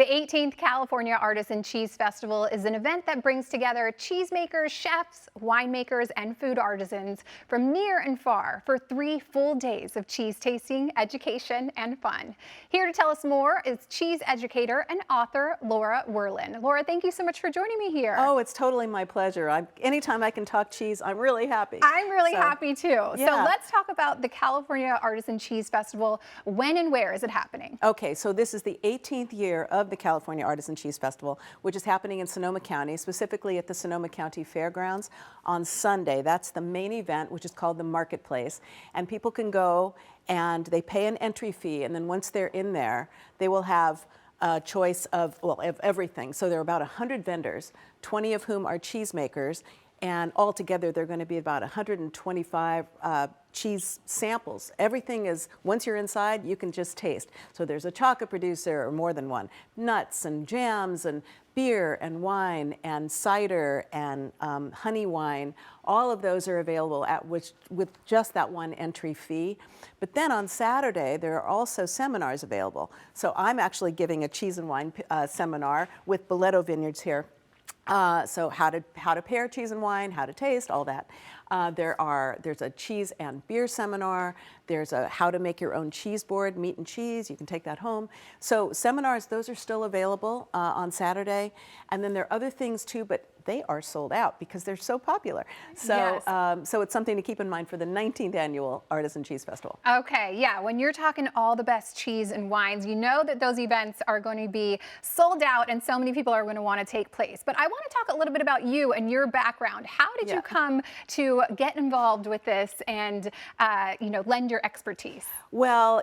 The 18th California Artisan Cheese Festival is an event that brings together cheesemakers, chefs, winemakers, and food artisans from near and far for 3 full days of cheese tasting, education, and fun. Here to tell us more is cheese educator and author Laura Werln. Laura, thank you so much for joining me here. Oh, it's totally my pleasure. Anytime I can talk cheese, I'm really happy. I'm really happy too. Yeah. So let's talk about the California Artisan Cheese Festival. When and where is it happening? Okay, so this is the 18th year of the California Artisan Cheese Festival, which is happening in Sonoma County, specifically at the Sonoma County Fairgrounds on Sunday. That's the main event, which is called the Marketplace. And people can go and they pay an entry fee, and then once they're in there, they will have a choice of, well, of everything. So there are about 100 vendors, 20 of whom are cheesemakers, and altogether there are going to be about 125 cheese samples. Everything is, once you're inside, you can just taste. So there's a chocolate producer, or more than one, nuts and jams and beer and wine and cider and honey wine. All of those are available with just that one entry fee. But then on Saturday, there are also seminars available. So I'm actually giving a cheese and wine seminar with Boleto Vineyards here. So how to pair cheese and wine, how to taste, all that. There's a cheese and beer seminar. There's a how to make your own cheese board, meat and cheese. You can take that home. So seminars, those are still available on Saturday. And then there are other things too, but they are sold out because they're so popular. So, yes. So it's something to keep in mind for the 19th annual Artisan Cheese Festival. Okay, yeah, when you're talking all the best cheese and wines, you know that those events are going to be sold out and so many people are going to want to take place. But I want to talk a little bit about you and your background. How did you come to get involved with this and, lend your expertise? Well,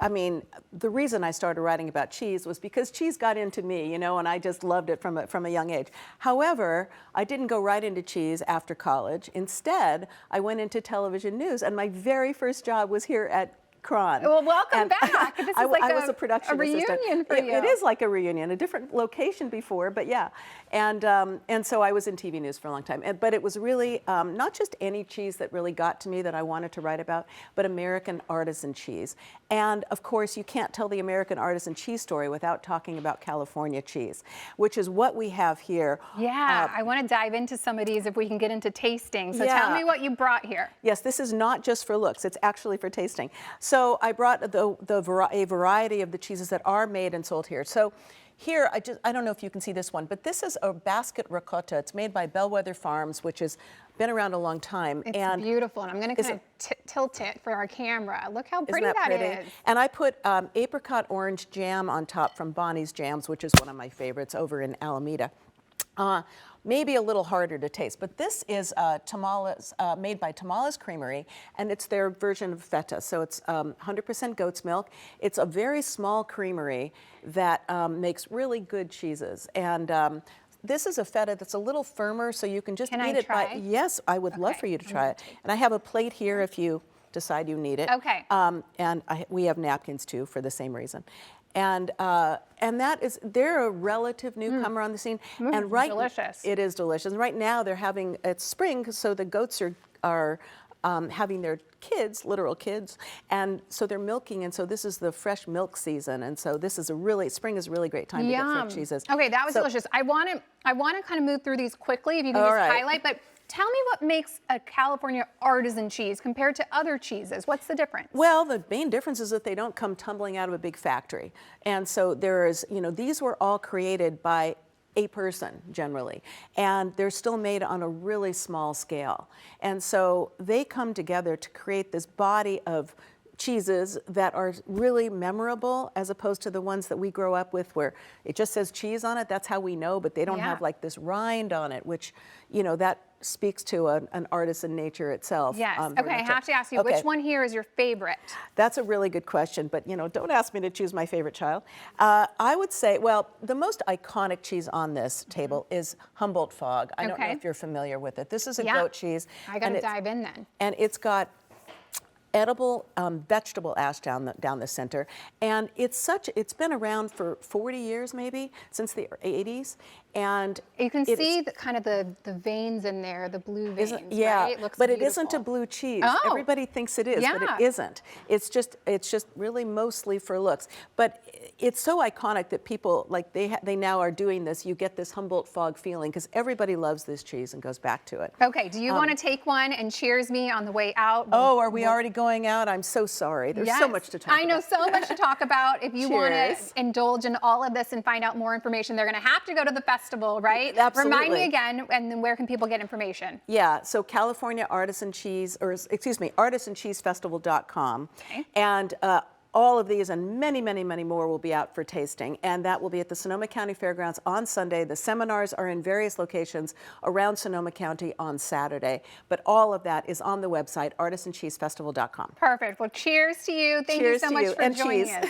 I mean, the reason I started writing about cheese was because cheese got into me, and I just loved it from a young age. However, I didn't go right into cheese after college. Instead, I went into television news, and my very first job was here at Kron. Well, welcome back. This is I was a production reunion assistant. for you. It is like a reunion, a different location before, but yeah. And so I was in TV news for a long time. But it was really not just any cheese that really got to me that I wanted to write about, but American artisan cheese. And of course, you can't tell the American artisan cheese story without talking about California cheese, which is what we have here. Yeah, I want to dive into some of these if we can get into tasting. So tell me what you brought here. Yes, this is not just for looks. It's actually for tasting. So I brought a variety of the cheeses that are made and sold here. So here, I don't know if you can see this one, but this is a basket ricotta. It's made by Bellwether Farms, which has been around a long time. It's beautiful, and I'm going to kind of tilt it for our camera. Look how pretty that is. And I put apricot orange jam on top from Bonnie's Jams, which is one of my favorites over in Alameda. Maybe a little harder to taste, but this is tamales, made by Tamales Creamery, and it's their version of feta. So it's 100% goat's milk. It's a very small creamery that makes really good cheeses. And this is a feta that's a little firmer, so you can just eat it by. Yes, I would love for you to try it. And I have a plate here if you decide you need it. Okay. And we have napkins too for the same reason. And they're a relative newcomer on the scene. And delicious. It is delicious. And right now it's spring, so the goats are having their kids, literal kids, and so they're milking, and so this is the fresh milk season, and so spring is a really great time to get fresh cheeses. Okay, that was delicious. I want to kind of move through these quickly if you can just highlight, but tell me what makes a California artisan cheese compared to other cheeses. What's the difference? Well, the main difference is that they don't come tumbling out of a big factory. And so these were all created by a person generally, and they're still made on a really small scale. And so they come together to create this body of cheeses that are really memorable, as opposed to the ones that we grow up with where it just says cheese on it. That's how we know, but they don't have like this rind on it, which, that speaks to an artisan nature itself. Yes. Okay, I have to ask you, which one here is your favorite? That's a really good question, but don't ask me to choose my favorite child. I would say, well, the most iconic cheese on this table is Humboldt Fog. I don't know if you're familiar with it. This is a goat cheese. I got to dive in then. And it's got edible vegetable ash down the center, and it's been around for 40 years maybe, since the 80s, And You can it see is- the kind of the veins in there, the blue veins, yeah, right? It looks but it beautiful. isn't a blue cheese. Oh. Everybody thinks it is, but it Yeah. isn't. It's just really mostly for looks. But it's so iconic that people, like, they now are doing this. You get this Humboldt fog feeling because everybody loves this cheese and goes back to it. Okay, do you want to take one and cheers me on the way out? Oh, are we already going out? I'm so sorry. There's so Yes. much to talk about. I know so much to talk about. If you want to Cheers. indulge in all of this and find out more information, they're going to have to go to the festival, right? Absolutely. Remind me again, and then where can people get information? Yeah, so California Artisan Cheese, or excuse me, artisancheesefestival.com. Okay. And all of these and many, many, many more will be out for tasting. And that will be at the Sonoma County Fairgrounds on Sunday. The seminars are in various locations around Sonoma County on Saturday. But all of that is on the website, artisancheesefestival.com. Perfect. Well, cheers to you. Thank you Cheers so to much you. for And joining cheese. us.